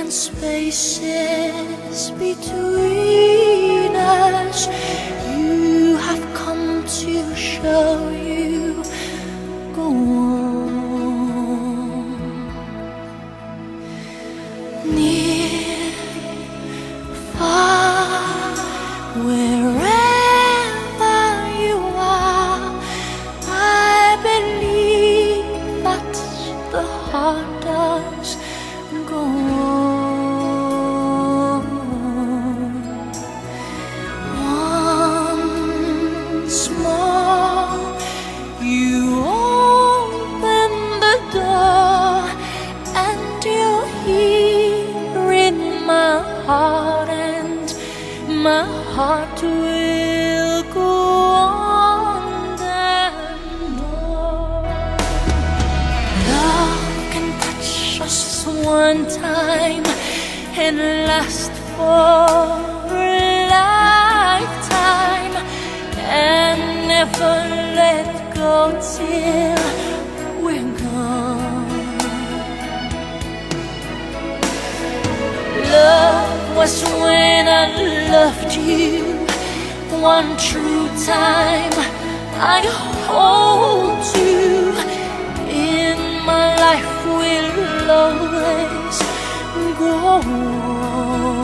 and spaces between us. You have come to show you go on. Near, far, wherever you are, I believe that the heart does go on. Once more you open the door, and you're here in my heart, and my heart will go on and on. Love can touch us one time and last for a lifetime, and never let go till we're gone. Love was when I loved you one true time. I hold you in my life, will always go on.